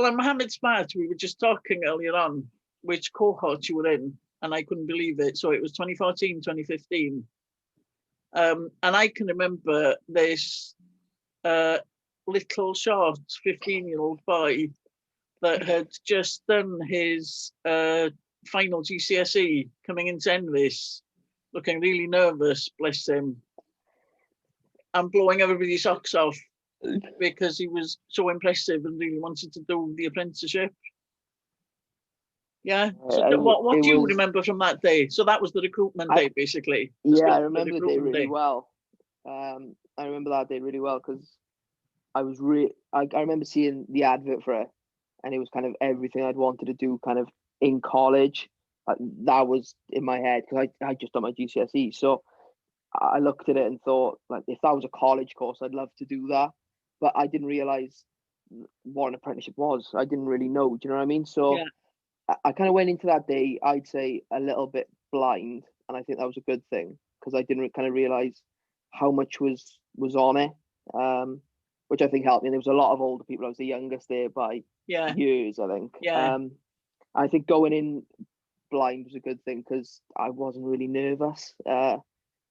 Dylan Mohammad-Smart, we were just talking earlier on which cohort you were in, and I couldn't believe it. So it was 2014, 2015. And I can remember this little short 15-year-old boy that had just done his final GCSE, coming into Envis, looking really nervous, bless him, and blowing everybody's socks off because he was so impressive and really wanted to do the apprenticeship. Yeah. So what do you remember from that day? So that was the recruitment day, basically. Yeah, I remember the day really well. I remember that day really well because I remember seeing the advert for it, and it was kind of everything I'd wanted to do kind of in college. That was in my head because I just done my GCSE. So I looked at it and thought, like, if that was a college course, I'd love to do that. But I didn't realise what an apprenticeship was. I didn't really know. Do you know what I mean? So yeah. I kind of went into that day, I'd say, a little bit blind, and I think that was a good thing because I didn't kind of realise how much was on it, which I think helped me. There was a lot of older people. I was the youngest there by years, I think. Yeah. I think going in blind was a good thing because I wasn't really nervous.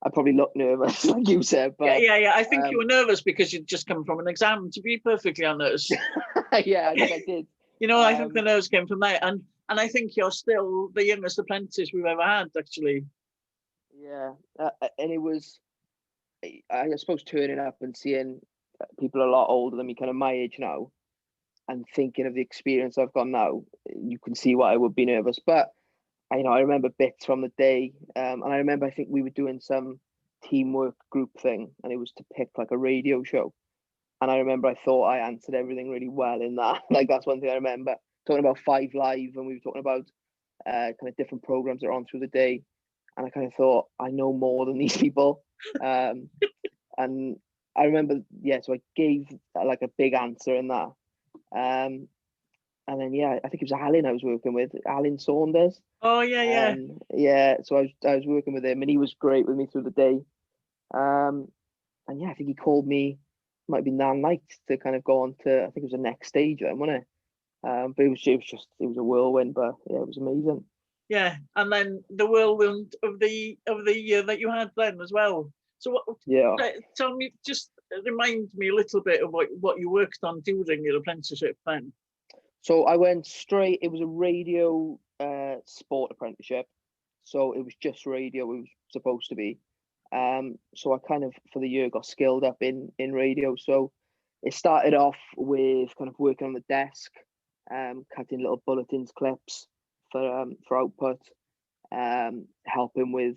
I probably looked nervous, like you said. But yeah. I think you were nervous because you'd just come from an exam, to be perfectly honest. Yeah, I think I did. You know, I think the nerves came from that. And I think you're still the youngest apprentice we've ever had, actually. Yeah, and it was, I suppose, turning up and seeing people a lot older than me, kind of my age now, and thinking of the experience I've got now, you can see why I would be nervous. But I remember bits from the day, and I remember I think we were doing some teamwork group thing, and it was to pick like a radio show. And I remember I thought I answered everything really well in that. Like, that's one thing I remember. Talking about 5 Live, and we were talking about kind of different programs that are on through the day. And I kind of thought, I know more than these people. And I remember, so I gave like a big answer in that. And then, I think it was Alan I was working with, Alan Saunders. Oh, yeah. So I was working with him, and he was great with me through the day. And I think he called me, might have been that night, to kind of go on to, I think it was the next stage then, wasn't it? But it was a whirlwind, but yeah, it was amazing. Yeah, and then the whirlwind of the year that you had then as well. So tell me, just remind me a little bit of what you worked on during your apprenticeship then. So I went straight, it was a radio sport apprenticeship. So it was just radio, it was supposed to be. So I kind of, for the year, got skilled up in radio. So it started off with kind of working on the desk, cutting little bulletins clips for output, helping with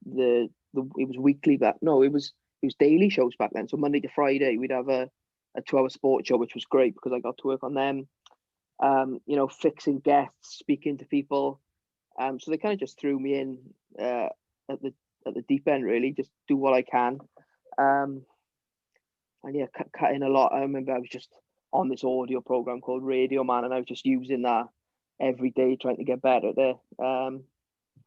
the it was weekly it was daily shows back then. So Monday to Friday we'd have a 2-hour sports show, which was great because I got to work on them. Fixing guests, speaking to people. So they kind of just threw me in at the deep end, really, just do what I can. And cutting a lot. I remember I was just on this audio program called Radio Man, and I was just using that every day, trying to get better there. And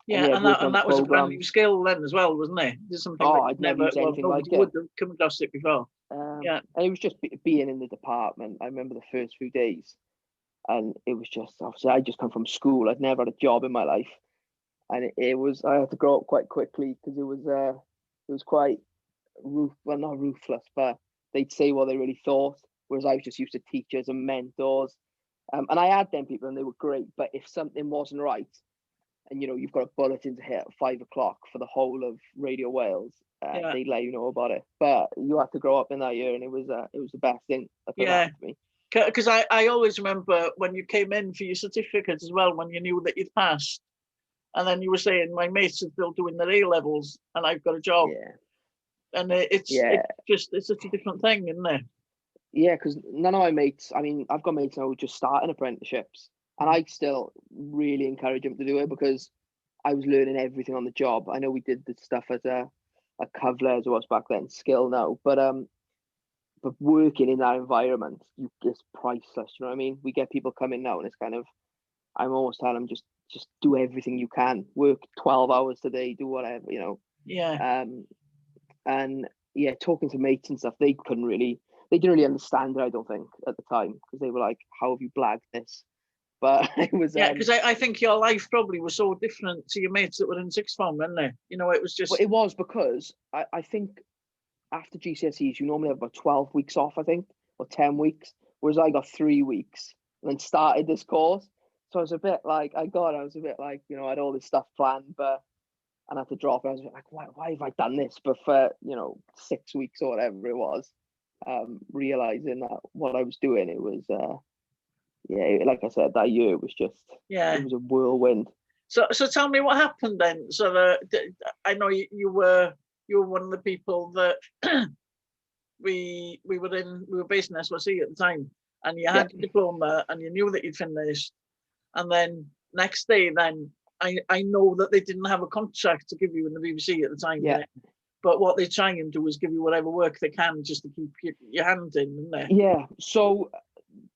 that was a brand new skill then as well, wasn't it? There's something I'd never used anything like it. Would have come across it before. And it was just being in the department. I remember the first few days, and it was just, obviously, I just come from school. I'd never had a job in my life, and I had to grow up quite quickly because it was quite not ruthless, but they'd say what they really thought, whereas I was just used to teachers and mentors. And I had them people, and they were great. But if something wasn't right, and you've got a bulletin to hit at 5 o'clock for the whole of Radio Wales, they'd let you know about it. But you had to grow up in that year, and it was the best thing that could happen to me. Because I always remember when you came in for your certificate as well, when you knew that you'd passed, and then you were saying, my mates are still doing their A-levels, and I've got a job. Yeah. And it's such a different thing, isn't it? Yeah, because none of my mates, I've got mates now who just starting apprenticeships, and I still really encourage them to do it because I was learning everything on the job. I know we did the stuff as a Covler as it was back then, skill now, but working in that environment, it's priceless. You know what I mean? We get people coming now, and it's kind of, I'm almost telling them just do everything you can, work 12 hours a day, do whatever, Yeah. And talking to mates and stuff, they they didn't really understand it, I don't think, at the time, because they were like, how have you blagged this? But it was... Yeah, because I think your life probably was so different to your mates that were in sixth form, wasn't it? You know, it was just... Well, it was because I think after GCSEs, you normally have about 12 weeks off, I think, or 10 weeks, whereas I got 3 weeks and then started this course. So I was a bit like, I had all this stuff planned, but and I had to drop it. I was like, why have I done this? But for, 6 weeks or whatever it was, realizing that what I was doing, it was, like I said, that year was just, it was a whirlwind. So tell me what happened then. So I know you were one of the people that we were based in SYC at the time, and you had your diploma and you knew that you'd finished, and then next day then I know that they didn't have a contract to give you in the BBC at the time. Yeah. Then, but what they try and do is give you whatever work they can just to keep your hand in, isn't they? Yeah. So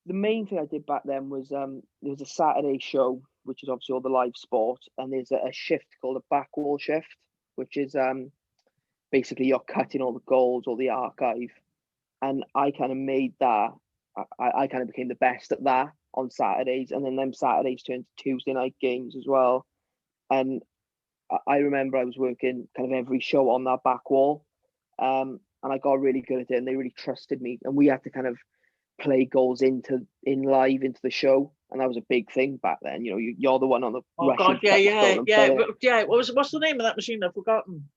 the main thing I did back then was there was a Saturday show, which is obviously all the live sport, and there's a shift called a backwall shift, which is basically you're cutting all the goals or the archive, and I kind of made that. I kind of became the best at that on Saturdays, and then them Saturdays turned to Tuesday night games as well. And I remember I was working kind of every show on that back wall, and I got really good at it, and they really trusted me, and we had to kind of play goals in live into the show, and that was a big thing back then. You're the one on the What's the name of that machine? I've forgotten.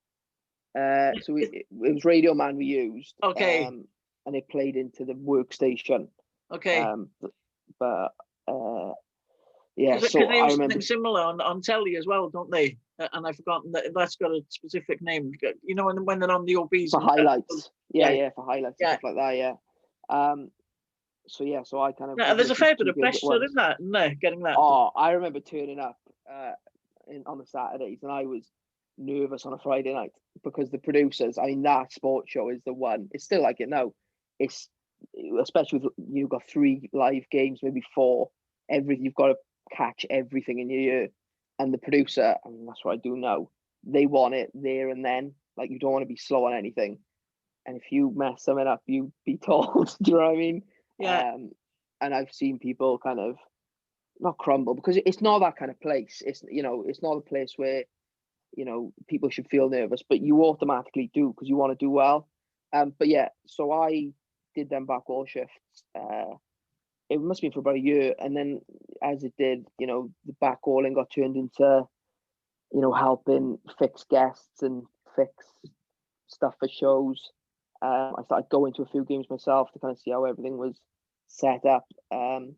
So it was Radio Man we used. Okay. And it played into the workstation. Okay. Yeah. So I remember remember something similar on telly as well, don't they? And I've forgotten that's got a specific name. When they're on the OBs for highlights. Yeah, for highlights and stuff like that. Yeah. So I kind of... Yeah, there's a fair bit of pressure in that, isn't there, getting that? Oh, I remember turning up on the Saturdays, and I was nervous on a Friday night because the producers, that sports show is the one. It's still like it now. It's, especially with you've got 3 live games, maybe 4. You've got to catch everything in your year. And the producer, and that's what I do now, they want it there and then. Like, you don't want to be slow on anything. And if you mess something up, you be told. Do you know what I mean? Yeah. And I've seen people kind of not crumble, because it's not that kind of place. It's it's not a place where people should feel nervous, but you automatically do because you want to do well. But yeah, so I did them back wall shifts. It must have been for about a year, and then as it did, the back walling got turned into helping fix guests and fix stuff for shows. I started going to a few games myself to kind of see how everything was set up. And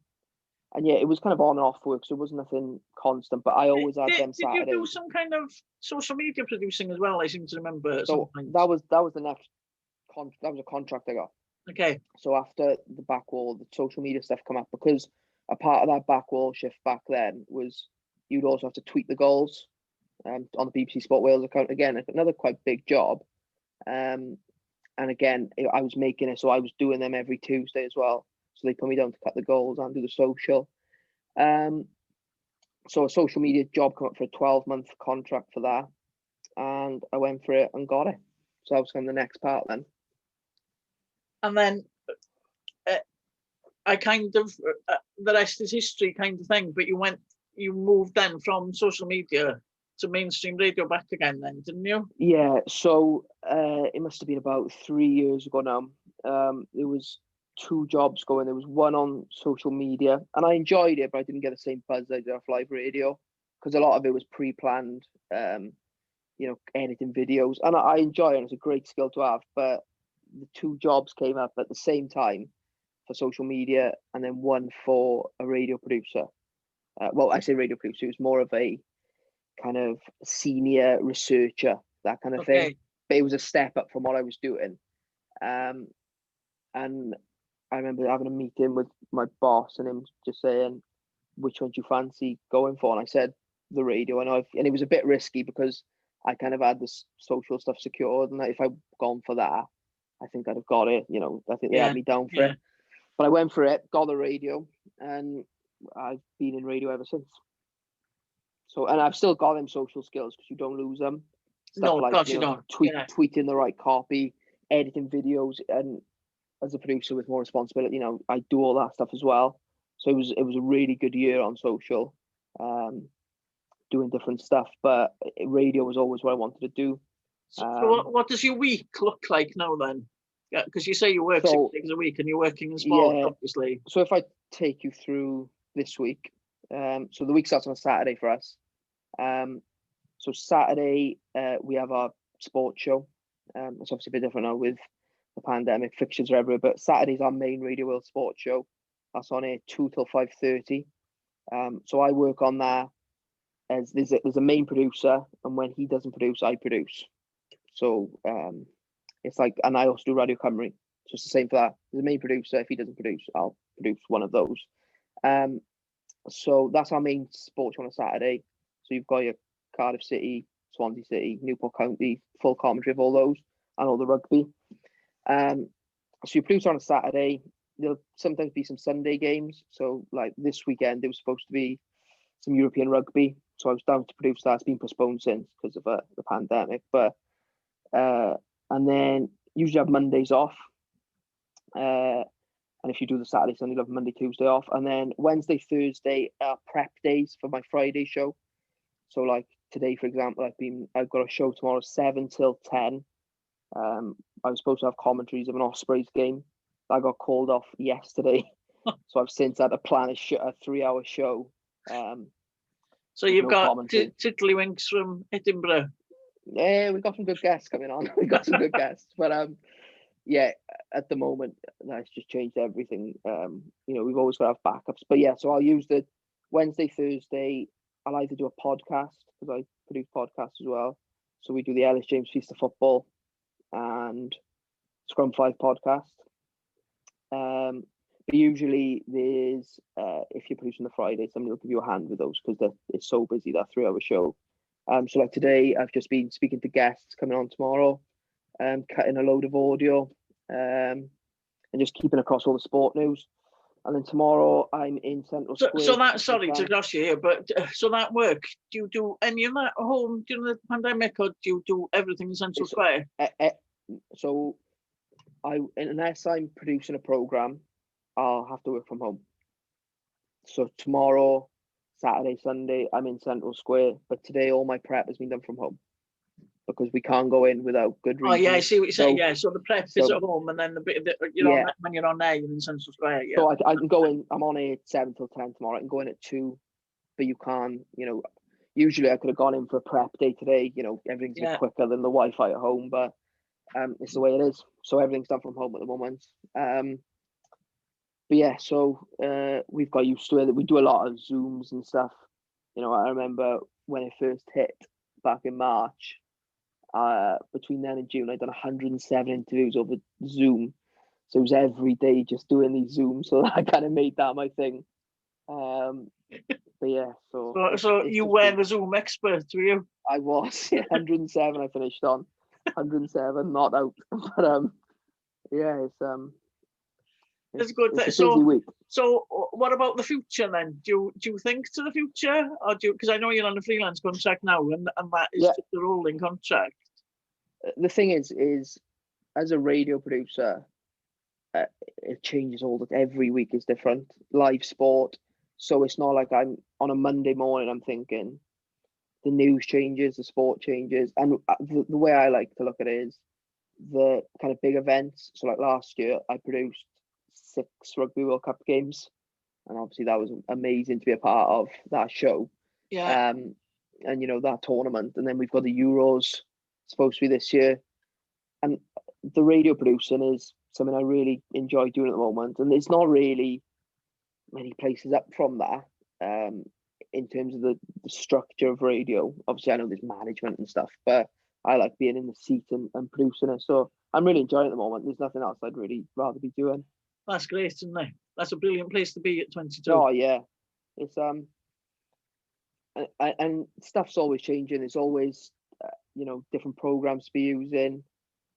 yeah, it was kind of on and off work, so it wasn't nothing constant, but I always had them Saturdays. Did you do some kind of social media producing as well? I seem to remember. So that was the next that was a contract I got. Okay. So after the back wall, the social media stuff come up, because a part of that back wall shift back then was you'd also have to tweet the goals on the BBC Sport Wales account. Again, another quite big job. And again, I was making it, so I was doing them every Tuesday as well. So they put me down to cut the goals and do the social. So a social media job came up for a 12-month contract for that. And I went for it and got it. So that was kind of the next part then. And then I kind of, the rest is history kind of thing, but you moved then from social media to mainstream radio back again then, didn't you? Yeah, so it must have been about 3 years ago now. There was 2 jobs going. There was one on social media, and I enjoyed it, but I didn't get the same buzz I did off live radio, because a lot of it was pre-planned, editing videos, and I enjoy it. It's a great skill to have, but the 2 jobs came up at the same time for social media, and then one for a radio producer. Well, I say radio producer, it was more of a kind of senior researcher, that kind of thing. But it was a step up from what I was doing. And I remember having a meeting with my boss and him just saying, which one do you fancy going for? And I said, the radio. And it was a bit risky because I kind of had this social stuff secured. And if I'd gone for that, I think I'd have got it. I think they had me down for it. But I went for it, got the radio, and I've been in radio ever since. So, and I've still got them social skills, because you don't lose them. Stuff no, like, you don't. Tweeting the right copy, editing videos, and as a producer with more responsibility, you know, I do all that stuff as well. So it was a really good year on social, doing different stuff. But radio was always what I wanted to do. So what does your week look like now then? Yeah, because you say you work 6 days a week and you're working in sport, obviously. So if I take you through this week, so the week starts on a Saturday for us. So Saturday, we have our sports show. It's obviously a bit different now with the pandemic, fixtures are everywhere, but Saturday's our main Radio World sports show. That's on air 2 till 5:30. So I work on that as there's a main producer, and when he doesn't produce, I produce. So it's like, and I also do Radio Cymru. So it's the same for that. There's a main producer. If he doesn't produce, I'll produce one of those. So that's our main sports show on a Saturday. So you've got your Cardiff City, Swansea City, Newport County, full commentary of all those, and all the rugby. So you produce on a Saturday. There'll sometimes be some Sunday games. So like this weekend, there was supposed to be some European rugby. So I was down to produce that. It's been postponed since because of the pandemic. But and then usually have Mondays off. And if you do the Saturday, Sunday, you'll have Monday, Tuesday off. And then Wednesday, Thursday are prep days for my Friday show. So like today, for example, I've got a show tomorrow, 7 till 10. I was supposed to have commentaries of an Ospreys game. I got called off yesterday. So I've since had to plan a 3-hour show. So you've got tiddlywinks from Edinburgh. Yeah, we got some good guests coming on. We got some good guests. But yeah, at the moment, that's just changed everything. You know, we've always got to have backups. But yeah, so I'll use the Wednesday, Thursday. I'll either do a podcast, because I produce podcasts as well. So we do the Ellis James Feast of Football and Scrum 5 podcast. But usually there's, if you're producing the Friday, somebody will give you a hand with those because it's so busy, that 3-hour show. So like today, I've just been speaking to guests coming on tomorrow, cutting a load of audio, and just keeping across all the sport news. And then tomorrow I'm in Central Square. So that, sorry to cross you here, but so that work, do you do any of that at home during the pandemic, or do you do everything in Central Square? So unless I'm producing a program, I'll have to work from home. So tomorrow, Saturday, Sunday, I'm in Central Square, but today all my prep has been done from home because we can't go in without good reason. Oh yeah, I see what you're saying. Yeah, so the prep is at home, and then the bit of when you're on there, you're in Central Square. Yeah. So I can go in. I'm on here at 7 till 10 tomorrow. I can go in at 2, but you can't. You know, usually I could have gone in for a prep day today. You know, everything's a bit quicker than the Wi-Fi at home, but it's the way it is. So everything's done from home at the moment. But yeah, so we've got used to it. We do a lot of Zooms and stuff. You know, I remember when it first hit back in March. Between then and June, I'd done 107 interviews over Zoom. So it was every day just doing these Zooms. So I kind of made that my thing. But yeah, so you were the Zoom expert, were you? I was. Yeah, 107 I finished on. 107, not out. But yeah, it's good. It's a busy week. So what about the future then? Do you think to the future, or because I know you're on a freelance contract now, and that is just a rolling contract. The thing is as a radio producer, it changes every week is different. Live sport, so it's not like I'm on a Monday morning. I'm thinking the news changes, the sport changes, and the way I like to look at it is the kind of big events. So like last year, I produced 6 Rugby World Cup games, and obviously that was amazing to be a part of that show. Yeah. And you know, that tournament, and then we've got the Euros supposed to be this year, and the radio producing is something I really enjoy doing at the moment, and there's not really many places up from that in terms of the structure of radio. Obviously I know there's management and stuff, but I like being in the seat and producing it, so I'm really enjoying it at the moment. There's nothing else I'd really rather be doing. That's great, isn't it? That's a brilliant place to be at 22. Oh yeah, it's and stuff's always changing. There's always you know, different programs to be using.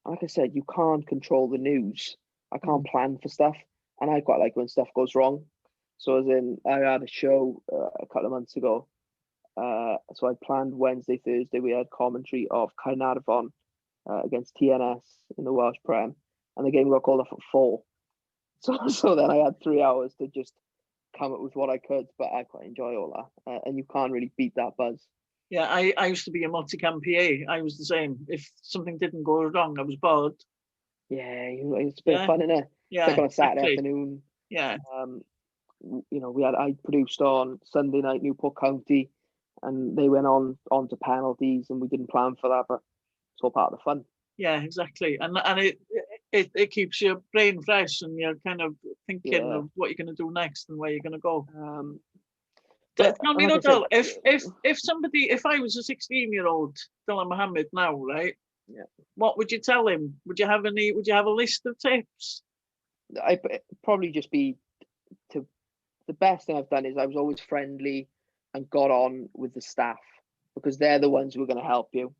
Like I said, you can't control the news. I can't plan for stuff, and I quite like when stuff goes wrong. So as in, I had a show a couple of months ago. So I planned Wednesday, Thursday. We had commentary of Nghaerdydd against TNS in the Welsh Prem, and the game got called off at 4. So then I had 3 hours to just come up with what I could, but I quite enjoy all that. And you can't really beat that buzz. Yeah, I used to be a multi-cam PA. I was the same. If something didn't go wrong, I was bored. Yeah, it's a bit of fun, isn't it? Yeah, like on a Saturday exactly. afternoon. Yeah. I produced on Sunday night Newport County, and they went on to penalties, and we didn't plan for that, but it's all part of the fun. Yeah, exactly. And it keeps your brain fresh, and you're kind of thinking of what you're going to do next and where you're going to go. Tell me, Dylan, if I was a 16-year-old Dylan Mohammed now, right? Yeah. What would you tell him? Would you have a list of tips? I'd probably just be the best thing I've done is I was always friendly and got on with the staff, because they're the ones who are going to help you.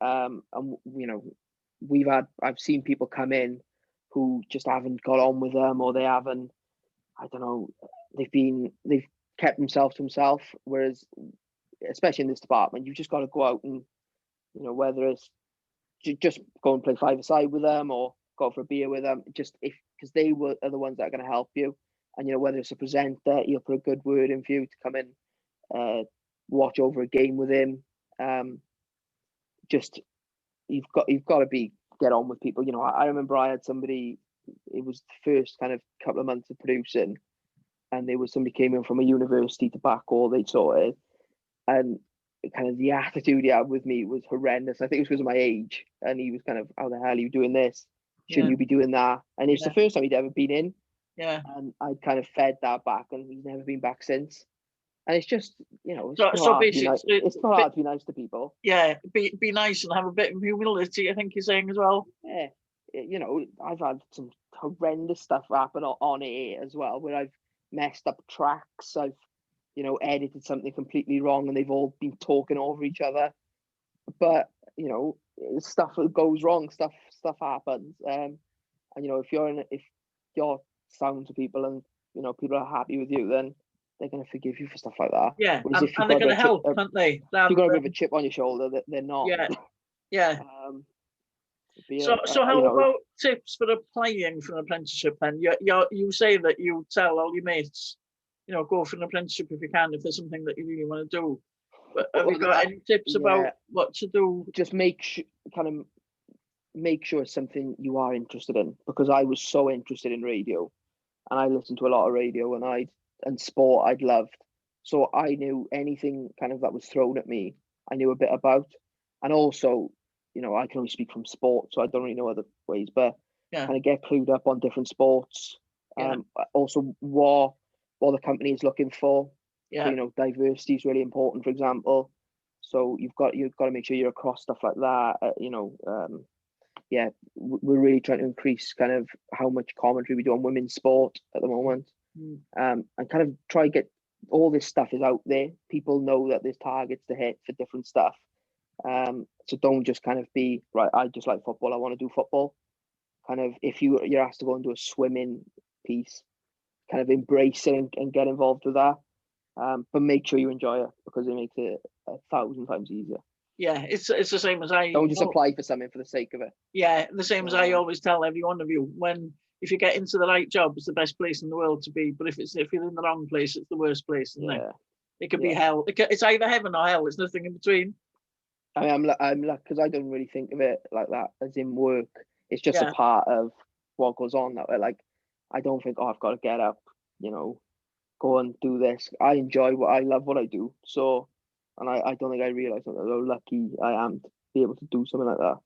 And I've seen people come in who just haven't got on with them, or they haven't, I don't know, they've kept themselves to themselves. Whereas, especially in this department, you've just got to go out and, whether it's just go and play five-a-side with them or go for a beer with them, because they are the ones that are going to help you. And whether it's a presenter, he'll put a good word in for you to come in, watch over a game with him. You've got to get on with people. I remember I had somebody. It was the first kind of couple of months of producing, and there was somebody came in from a university to back all they sorted, and kind of the attitude he had with me was horrendous. I think it was because of my age, and he was kind of, "How the hell are you doing this? Shouldn't you be doing that?" And it's the first time he'd ever been in. Yeah. And I'd kind of fed that back, and he's never been back since. And it's just, it's not hard to be nice to people. Yeah, be nice and have a bit of humility, I think you're saying as well. Yeah. I've had some horrendous stuff happen on air as well, where I've messed up tracks. I've, edited something completely wrong, and they've all been talking over each other. But, stuff goes wrong, stuff happens. And, if you're sound to people, and people are happy with you, then they're going to forgive you for stuff like that. Yeah, and they're going to help, aren't they? If you've got a bit of a chip on your shoulder, they're not. Yeah. So how about tips for applying for an apprenticeship then? You say that you tell all your mates, go for an apprenticeship if you can, if there's something that you really want to do. But have you got any tips about what to do? Just make sure it's something you are interested in, because I was so interested in radio, and I listened to a lot of radio, and sport I'd loved. So I knew anything kind of that was thrown at me, I knew a bit about. And also, I can only speak from sport, so I don't really know other ways, but kind of get clued up on different sports. Also what the company is looking for. So, diversity is really important, for example. So you've got to make sure you're across stuff like that. We're really trying to increase kind of how much commentary we do on women's sport at the moment. And kind of try to get all this stuff is out there. People know that there's targets to hit for different stuff. So don't just kind of be, right, I just like football, I want to do football. Kind of, if you're asked to go and do a swimming piece, kind of embrace it and get involved with that. But make sure you enjoy it, because it makes it 1,000 times easier. Yeah, it's the same as I... Don't just apply for something for the sake of it. Yeah, the same as I always tell every one of you. If you get into the right job, it's the best place in the world to be. But if you're in the wrong place, it's the worst place, isn't it? It could be hell. It's either heaven or hell. There's nothing in between. I mean, I'm like, because I don't really think of it like that as in work. It's just a part of what goes on that way. Like, I don't think, I've got to get up, go and do this. I love what I do. So, and I don't think I realise how lucky I am to be able to do something like that.